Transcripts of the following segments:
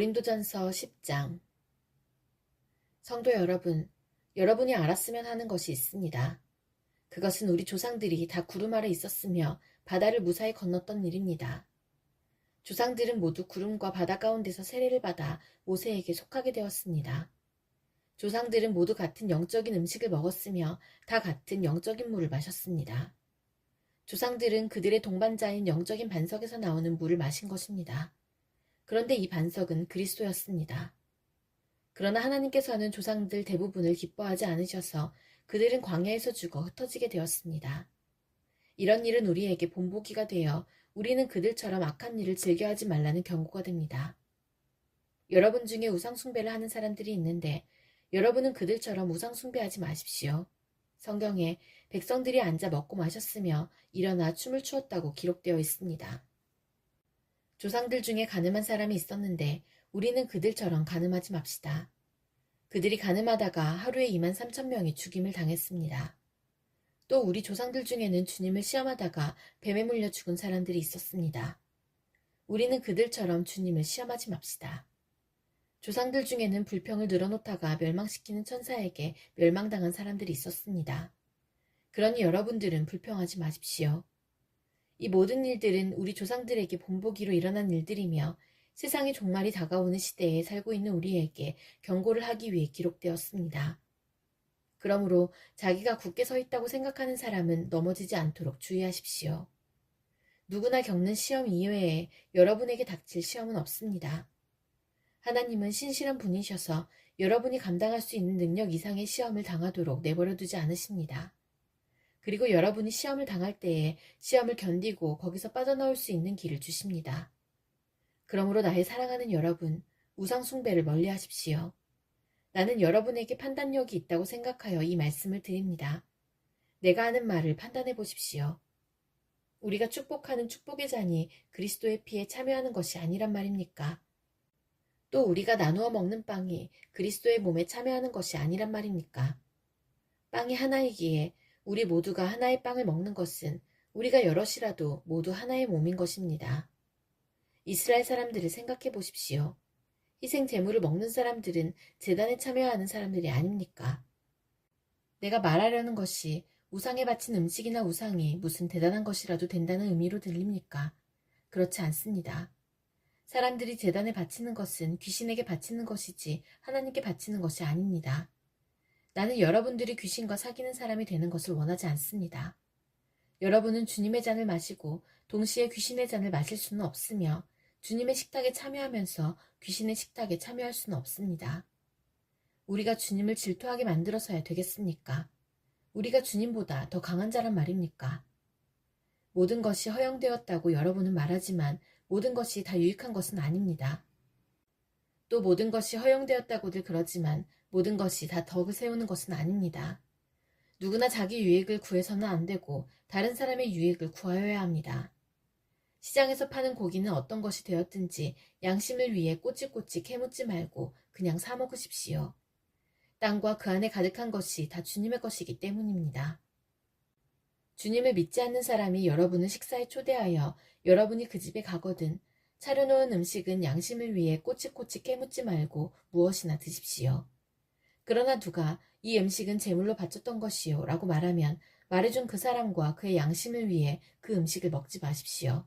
고린도전서 10장. 성도 여러분, 여러분이 알았으면 하는 것이 있습니다. 그것은 우리 조상들이 다 구름 아래 있었으며 바다를 무사히 건넜던 일입니다. 조상들은 모두 구름과 바다 가운데서 세례를 받아 모세에게 속하게 되었습니다. 조상들은 모두 같은 영적인 음식을 먹었으며 다 같은 영적인 물을 마셨습니다. 조상들은 그들의 동반자인 영적인 반석에서 나오는 물을 마신 것입니다. 그런데 이 반석은 그리스도였습니다. 그러나 하나님께서는 조상들 대부분을 기뻐하지 않으셔서 그들은 광야에서 죽어 흩어지게 되었습니다. 이런 일은 우리에게 본보기가 되어 우리는 그들처럼 악한 일을 즐겨하지 말라는 경고가 됩니다. 여러분 중에 우상숭배를 하는 사람들이 있는데 여러분은 그들처럼 우상숭배하지 마십시오. 성경에 백성들이 앉아 먹고 마셨으며 일어나 춤을 추었다고 기록되어 있습니다. 조상들 중에 가늠한 사람이 있었는데 우리는 그들처럼 가늠하지 맙시다. 그들이 가늠하다가 하루에 23,000명이 죽임을 당했습니다. 또 우리 조상들 중에는 주님을 시험하다가 뱀에 물려 죽은 사람들이 있었습니다. 우리는 그들처럼 주님을 시험하지 맙시다. 조상들 중에는 불평을 늘어놓다가 멸망시키는 천사에게 멸망당한 사람들이 있었습니다. 그러니 여러분들은 불평하지 마십시오. 이 모든 일들은 우리 조상들에게 본보기로 일어난 일들이며 세상의 종말이 다가오는 시대에 살고 있는 우리에게 경고를 하기 위해 기록되었습니다. 그러므로 자기가 굳게 서 있다고 생각하는 사람은 넘어지지 않도록 주의하십시오. 누구나 겪는 시험 이외에 여러분에게 닥칠 시험은 없습니다. 하나님은 신실한 분이셔서 여러분이 감당할 수 있는 능력 이상의 시험을 당하도록 내버려 두지 않으십니다. 그리고 여러분이 시험을 당할 때에 시험을 견디고 거기서 빠져나올 수 있는 길을 주십니다. 그러므로 나의 사랑하는 여러분, 우상숭배를 멀리 하십시오. 나는 여러분에게 판단력이 있다고 생각하여 이 말씀을 드립니다. 내가 하는 말을 판단해 보십시오. 우리가 축복하는 축복의 잔이 그리스도의 피에 참여하는 것이 아니란 말입니까? 또 우리가 나누어 먹는 빵이 그리스도의 몸에 참여하는 것이 아니란 말입니까? 빵이 하나이기에 우리 모두가 하나의 빵을 먹는 것은 우리가 여럿이라도 모두 하나의 몸인 것입니다. 이스라엘 사람들을 생각해 보십시오. 희생 제물을 먹는 사람들은 제단에 참여하는 사람들이 아닙니까? 내가 말하려는 것이 우상에 바친 음식이나 우상이 무슨 대단한 것이라도 된다는 의미로 들립니까? 그렇지 않습니다. 사람들이 제단에 바치는 것은 귀신에게 바치는 것이지 하나님께 바치는 것이 아닙니다. 나는 여러분들이 귀신과 사귀는 사람이 되는 것을 원하지 않습니다. 여러분은 주님의 잔을 마시고 동시에 귀신의 잔을 마실 수는 없으며 주님의 식탁에 참여하면서 귀신의 식탁에 참여할 수는 없습니다. 우리가 주님을 질투하게 만들어서야 되겠습니까? 우리가 주님보다 더 강한 자란 말입니까? 모든 것이 허용되었다고 여러분은 말하지만 모든 것이 다 유익한 것은 아닙니다. 또 모든 것이 허용되었다고들 그러지만 모든 것이 다 덕을 세우는 것은 아닙니다. 누구나 자기 유익을 구해서는 안 되고 다른 사람의 유익을 구하여야 합니다. 시장에서 파는 고기는 어떤 것이 되었든지 양심을 위해 꼬치꼬치 캐묻지 말고 그냥 사 먹으십시오. 땅과 그 안에 가득한 것이 다 주님의 것이기 때문입니다. 주님을 믿지 않는 사람이 여러분을 식사에 초대하여 여러분이 그 집에 가거든 차려놓은 음식은 양심을 위해 꼬치꼬치 깨묻지 말고 무엇이나 드십시오. 그러나 누가 이 음식은 제물로 바쳤던 것이요 라고 말하면 말해준 그 사람과 그의 양심을 위해 그 음식을 먹지 마십시오.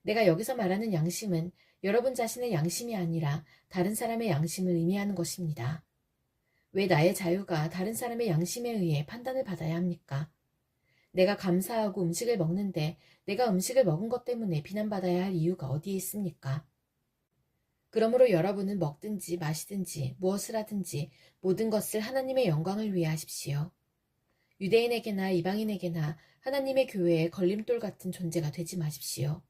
내가 여기서 말하는 양심은 여러분 자신의 양심이 아니라 다른 사람의 양심을 의미하는 것입니다. 왜 나의 자유가 다른 사람의 양심에 의해 판단을 받아야 합니까? 내가 감사하고 음식을 먹는데 내가 음식을 먹은 것 때문에 비난받아야 할 이유가 어디에 있습니까? 그러므로 여러분은 먹든지 마시든지 무엇을 하든지 모든 것을 하나님의 영광을 위해 하십시오. 유대인에게나 이방인에게나 하나님의 교회에 걸림돌 같은 존재가 되지 마십시오.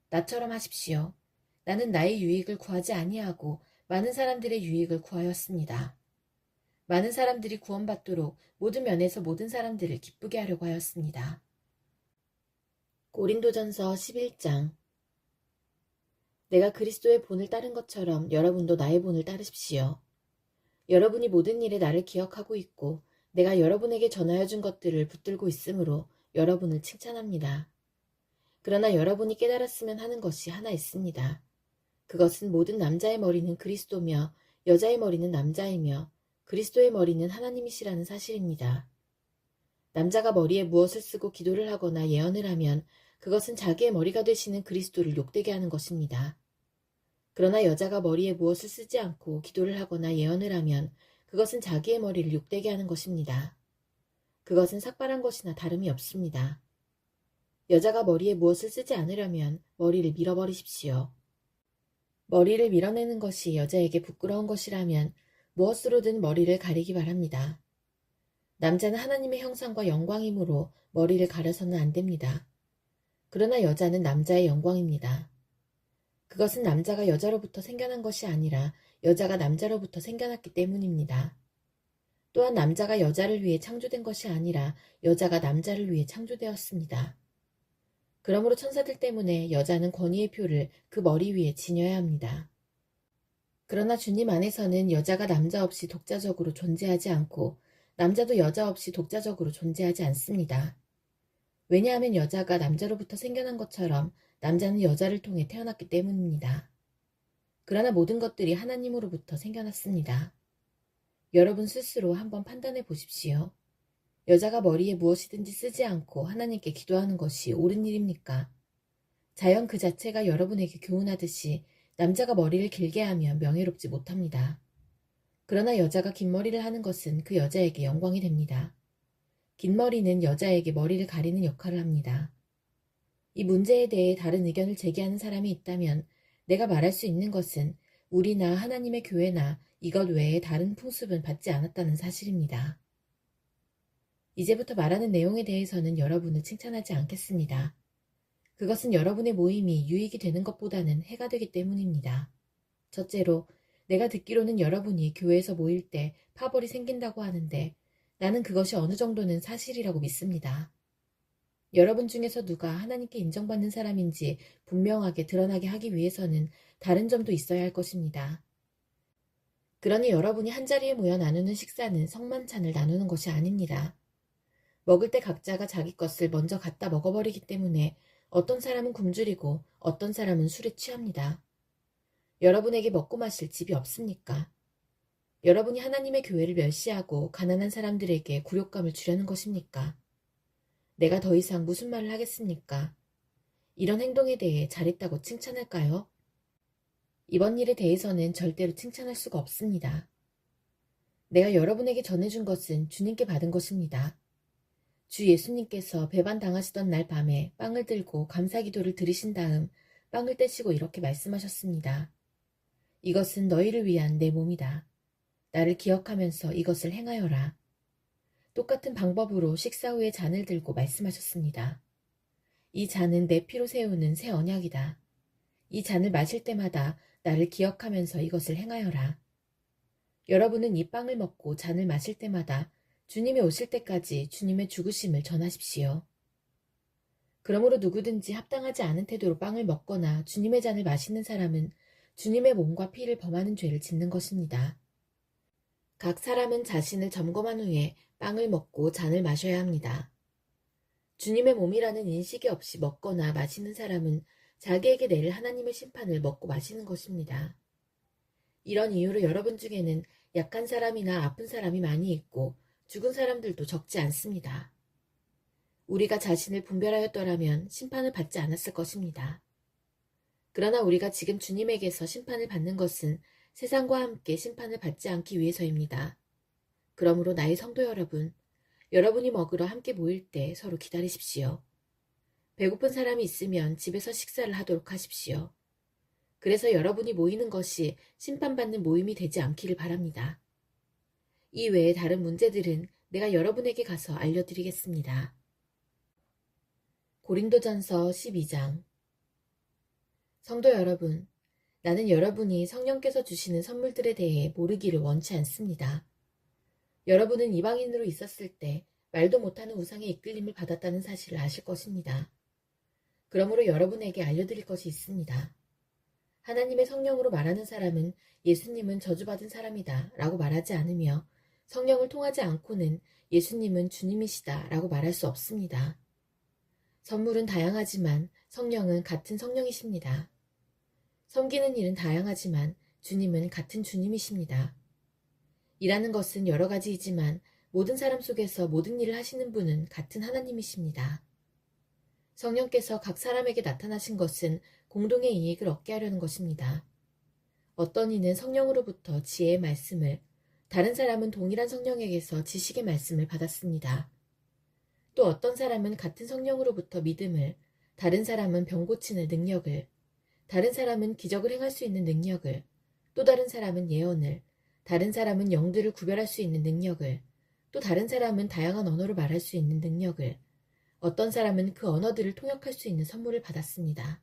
나처럼 하십시오. 나는 나의 유익을 구하지 아니하고 많은 사람들의 유익을 구하였습니다. 많은 사람들이 구원받도록 모든 면에서 모든 사람들을 기쁘게 하려고 하였습니다. 고린도전서 11장. 내가 그리스도의 본을 따른 것처럼 여러분도 나의 본을 따르십시오. 여러분이 모든 일에 나를 기억하고 있고 내가 여러분에게 전하여 준 것들을 붙들고 있으므로 여러분을 칭찬합니다. 그러나 여러분이 깨달았으면 하는 것이 하나 있습니다. 그것은 모든 남자의 머리는 그리스도며 여자의 머리는 남자이며 그리스도의 머리는 하나님이시라는 사실입니다. 남자가 머리에 무엇을 쓰고 기도를 하거나 예언을 하면 그것은 자기의 머리가 되시는 그리스도를 욕되게 하는 것입니다. 그러나 여자가 머리에 무엇을 쓰지 않고 기도를 하거나 예언을 하면 그것은 자기의 머리를 욕되게 하는 것입니다. 그것은 삭발한 것이나 다름이 없습니다. 여자가 머리에 무엇을 쓰지 않으려면 머리를 밀어버리십시오. 머리를 밀어내는 것이 여자에게 부끄러운 것이라면 무엇으로든 머리를 가리기 바랍니다. 남자는 하나님의 형상과 영광이므로 머리를 가려서는 안 됩니다. 그러나 여자는 남자의 영광입니다. 그것은 남자가 여자로부터 생겨난 것이 아니라 여자가 남자로부터 생겨났기 때문입니다. 또한 남자가 여자를 위해 창조된 것이 아니라 여자가 남자를 위해 창조되었습니다. 그러므로 천사들 때문에 여자는 권위의 표를 그 머리 위에 지녀야 합니다. 그러나 주님 안에서는 여자가 남자 없이 독자적으로 존재하지 않고 남자도 여자 없이 독자적으로 존재하지 않습니다. 왜냐하면 여자가 남자로부터 생겨난 것처럼 남자는 여자를 통해 태어났기 때문입니다. 그러나 모든 것들이 하나님으로부터 생겨났습니다. 여러분 스스로 한번 판단해 보십시오. 여자가 머리에 무엇이든지 쓰지 않고 하나님께 기도하는 것이 옳은 일입니까? 자연 그 자체가 여러분에게 교훈하듯이 남자가 머리를 길게 하면 명예롭지 못합니다. 그러나 여자가 긴 머리를 하는 것은 그 여자에게 영광이 됩니다. 긴 머리는 여자에게 머리를 가리는 역할을 합니다. 이 문제에 대해 다른 의견을 제기하는 사람이 있다면 내가 말할 수 있는 것은 우리나 하나님의 교회나 이것 외에 다른 풍습은 받지 않았다는 사실입니다. 이제부터 말하는 내용에 대해서는 여러분을 칭찬하지 않겠습니다. 그것은 여러분의 모임이 유익이 되는 것보다는 해가 되기 때문입니다. 첫째로, 내가 듣기로는 여러분이 교회에서 모일 때 파벌이 생긴다고 하는데 나는 그것이 어느 정도는 사실이라고 믿습니다. 여러분 중에서 누가 하나님께 인정받는 사람인지 분명하게 드러나게 하기 위해서는 다른 점도 있어야 할 것입니다. 그러니 여러분이 한자리에 모여 나누는 식사는 성만찬을 나누는 것이 아닙니다. 먹을 때 각자가 자기 것을 먼저 갖다 먹어버리기 때문에 어떤 사람은 굶주리고 어떤 사람은 술에 취합니다. 여러분에게 먹고 마실 집이 없습니까? 여러분이 하나님의 교회를 멸시하고 가난한 사람들에게 굴욕감을 주려는 것입니까? 내가 더 이상 무슨 말을 하겠습니까? 이런 행동에 대해 잘했다고 칭찬할까요? 이번 일에 대해서는 절대로 칭찬할 수가 없습니다. 내가 여러분에게 전해준 것은 주님께 받은 것입니다. 주 예수님께서 배반당하시던 날 밤에 빵을 들고 감사기도를 드리신 다음 빵을 떼시고 이렇게 말씀하셨습니다. 이것은 너희를 위한 내 몸이다. 나를 기억하면서 이것을 행하여라. 똑같은 방법으로 식사 후에 잔을 들고 말씀하셨습니다. 이 잔은 내 피로 세우는 새 언약이다. 이 잔을 마실 때마다 나를 기억하면서 이것을 행하여라. 여러분은 이 빵을 먹고 잔을 마실 때마다 주님이 오실 때까지 주님의 죽으심을 전하십시오. 그러므로 누구든지 합당하지 않은 태도로 빵을 먹거나 주님의 잔을 마시는 사람은 주님의 몸과 피를 범하는 죄를 짓는 것입니다. 각 사람은 자신을 점검한 후에 빵을 먹고 잔을 마셔야 합니다. 주님의 몸이라는 인식이 없이 먹거나 마시는 사람은 자기에게 내릴 하나님의 심판을 먹고 마시는 것입니다. 이런 이유로 여러분 중에는 약한 사람이나 아픈 사람이 많이 있고 죽은 사람들도 적지 않습니다. 우리가 자신을 분별하였더라면 심판을 받지 않았을 것입니다. 그러나 우리가 지금 주님에게서 심판을 받는 것은 세상과 함께 심판을 받지 않기 위해서입니다. 그러므로 나의 성도 여러분, 여러분이 먹으러 함께 모일 때 서로 기다리십시오. 배고픈 사람이 있으면 집에서 식사를 하도록 하십시오. 그래서 여러분이 모이는 것이 심판받는 모임이 되지 않기를 바랍니다. 이 외에 다른 문제들은 내가 여러분에게 가서 알려드리겠습니다. 고린도전서 12장. 성도 여러분, 나는 여러분이 성령께서 주시는 선물들에 대해 모르기를 원치 않습니다. 여러분은 이방인으로 있었을 때 말도 못하는 우상의 이끌림을 받았다는 사실을 아실 것입니다. 그러므로 여러분에게 알려드릴 것이 있습니다. 하나님의 성령으로 말하는 사람은 예수님은 저주받은 사람이다 라고 말하지 않으며 성령을 통하지 않고는 예수님은 주님이시다 라고 말할 수 없습니다. 선물은 다양하지만 성령은 같은 성령이십니다. 섬기는 일은 다양하지만 주님은 같은 주님이십니다. 일하는 것은 여러 가지이지만 모든 사람 속에서 모든 일을 하시는 분은 같은 하나님이십니다. 성령께서 각 사람에게 나타나신 것은 공동의 이익을 얻게 하려는 것입니다. 어떤 이는 성령으로부터 지혜의 말씀을, 다른 사람은 동일한 성령에게서 지식의 말씀을 받았습니다. 또 어떤 사람은 같은 성령으로부터 믿음을, 다른 사람은 병 고치는 능력을, 다른 사람은 기적을 행할 수 있는 능력을, 또 다른 사람은 예언을, 다른 사람은 영들을 구별할 수 있는 능력을, 또 다른 사람은 다양한 언어를 말할 수 있는 능력을, 어떤 사람은 그 언어들을 통역할 수 있는 선물을 받았습니다.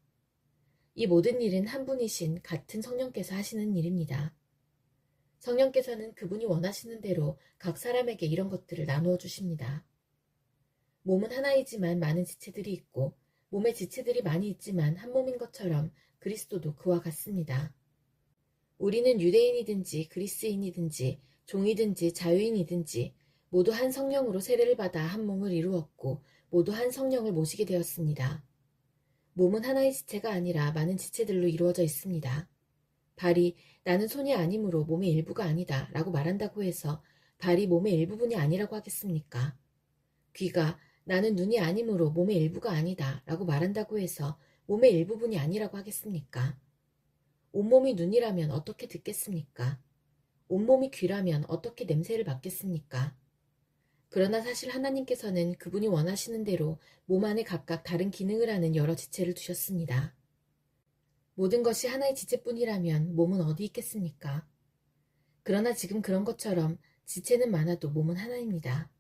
이 모든 일은 한 분이신 같은 성령께서 하시는 일입니다. 성령께서는 그분이 원하시는 대로 각 사람에게 이런 것들을 나누어 주십니다. 몸은 하나이지만 많은 지체들이 있고 몸의 지체들이 많이 있지만 한 몸인 것처럼 그리스도도 그와 같습니다. 우리는 유대인이든지 그리스인이든지 종이든지 자유인이든지 모두 한 성령으로 세례를 받아 한 몸을 이루었고 모두 한 성령을 모시게 되었습니다. 몸은 하나의 지체가 아니라 많은 지체들로 이루어져 있습니다. 발이 나는 손이 아니므로 몸의 일부가 아니다 라고 말한다고 해서 발이 몸의 일부분이 아니라고 하겠습니까? 귀가 나는 눈이 아니므로 몸의 일부가 아니다 라고 말한다고 해서 몸의 일부분이 아니라고 하겠습니까? 온몸이 눈이라면 어떻게 듣겠습니까? 온몸이 귀라면 어떻게 냄새를 맡겠습니까? 그러나 사실 하나님께서는 그분이 원하시는 대로 몸 안에 각각 다른 기능을 하는 여러 지체를 두셨습니다. 모든 것이 하나의 지체뿐이라면 몸은 어디 있겠습니까? 그러나 지금 그런 것처럼 지체는 많아도 몸은 하나입니다.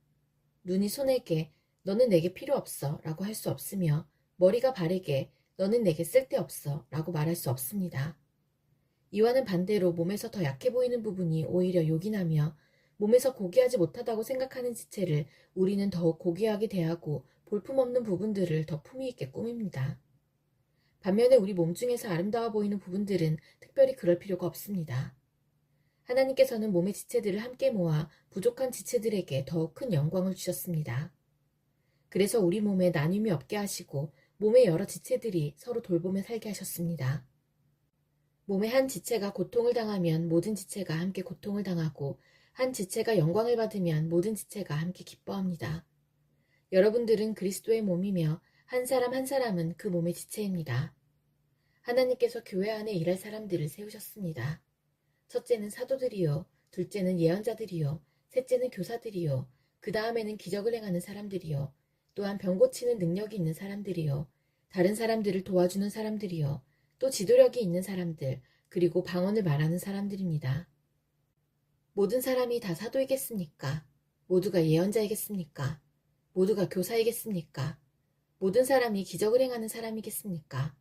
눈이 손에게 너는 내게 필요 없어 라고 할 수 없으며 머리가 발에게 너는 내게 쓸데없어 라고 말할 수 없습니다. 이와는 반대로 몸에서 더 약해 보이는 부분이 오히려 요긴하며 몸에서 고귀하지 못하다고 생각하는 지체를 우리는 더욱 고귀하게 대하고 볼품없는 부분들을 더 품위 있게 꾸밉니다. 반면에 우리 몸 중에서 아름다워 보이는 부분들은 특별히 그럴 필요가 없습니다. 하나님께서는 몸의 지체들을 함께 모아 부족한 지체들에게 더욱 큰 영광을 주셨습니다. 그래서 우리 몸에 나눔이 없게 하시고 몸의 여러 지체들이 서로 돌보며 살게 하셨습니다. 몸의 한 지체가 고통을 당하면 모든 지체가 함께 고통을 당하고 한 지체가 영광을 받으면 모든 지체가 함께 기뻐합니다. 여러분들은 그리스도의 몸이며 한 사람 한 사람은 그 몸의 지체입니다. 하나님께서 교회 안에 일할 사람들을 세우셨습니다. 첫째는 사도들이요, 둘째는 예언자들이요, 셋째는 교사들이요, 그 다음에는 기적을 행하는 사람들이요, 또한 병 고치는 능력이 있는 사람들이요, 다른 사람들을 도와주는 사람들이요, 또 지도력이 있는 사람들, 그리고 방언을 말하는 사람들입니다. 모든 사람이 다 사도이겠습니까? 모두가 예언자이겠습니까? 모두가 교사이겠습니까? 모든 사람이 기적을 행하는 사람이겠습니까?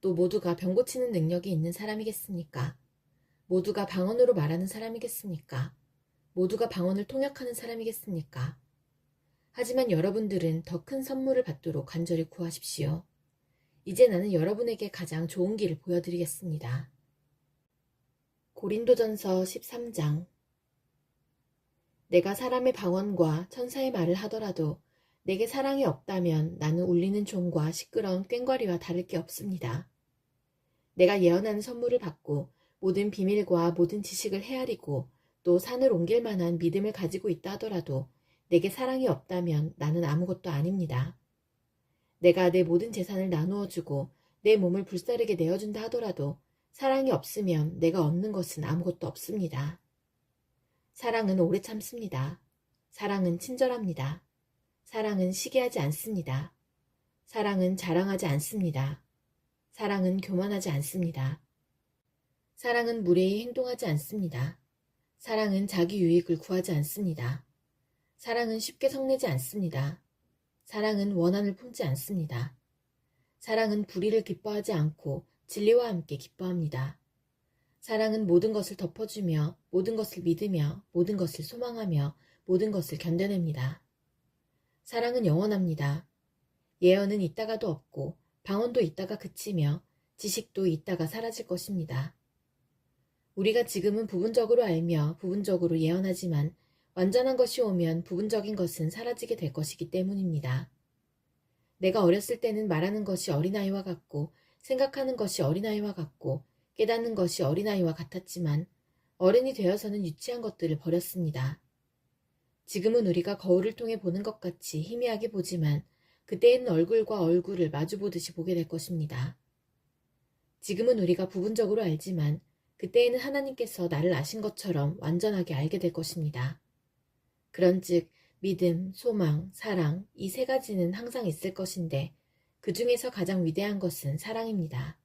또 모두가 병 고치는 능력이 있는 사람이겠습니까? 모두가 방언으로 말하는 사람이겠습니까? 모두가 방언을 통역하는 사람이겠습니까? 하지만 여러분들은 더 큰 선물을 받도록 간절히 구하십시오. 이제 나는 여러분에게 가장 좋은 길을 보여드리겠습니다. 고린도전서 13장. 내가 사람의 방언과 천사의 말을 하더라도 내게 사랑이 없다면 나는 울리는 종과 시끄러운 꽹과리와 다를 게 없습니다. 내가 예언하는 선물을 받고 모든 비밀과 모든 지식을 헤아리고 또 산을 옮길 만한 믿음을 가지고 있다 하더라도 내게 사랑이 없다면 나는 아무것도 아닙니다. 내가 내 모든 재산을 나누어 주고 내 몸을 불사르게 내어준다 하더라도 사랑이 없으면 내가 얻는 것은 아무것도 없습니다. 사랑은 오래 참습니다. 사랑은 친절합니다. 사랑은 시기하지 않습니다. 사랑은 자랑하지 않습니다. 사랑은 교만하지 않습니다. 사랑은 무례히 행동하지 않습니다. 사랑은 자기 유익을 구하지 않습니다. 사랑은 쉽게 성내지 않습니다. 사랑은 원한을 품지 않습니다. 사랑은 불의를 기뻐하지 않고 진리와 함께 기뻐합니다. 사랑은 모든 것을 덮어주며 모든 것을 믿으며 모든 것을 소망하며 모든 것을 견뎌냅니다. 사랑은 영원합니다. 예언은 있다가도 없고 방언도 있다가 그치며 지식도 있다가 사라질 것입니다. 우리가 지금은 부분적으로 알며 부분적으로 예언하지만 완전한 것이 오면 부분적인 것은 사라지게 될 것이기 때문입니다. 내가 어렸을 때는 말하는 것이 어린아이와 같고 생각하는 것이 어린아이와 같고 깨닫는 것이 어린아이와 같았지만 어른이 되어서는 유치한 것들을 버렸습니다. 지금은 우리가 거울을 통해 보는 것 같이 희미하게 보지만 그때에는 얼굴과 얼굴을 마주보듯이 보게 될 것입니다. 지금은 우리가 부분적으로 알지만 그때에는 하나님께서 나를 아신 것처럼 완전하게 알게 될 것입니다. 그런즉 믿음, 소망, 사랑 이 세 가지는 항상 있을 것인데 그 중에서 가장 위대한 것은 사랑입니다.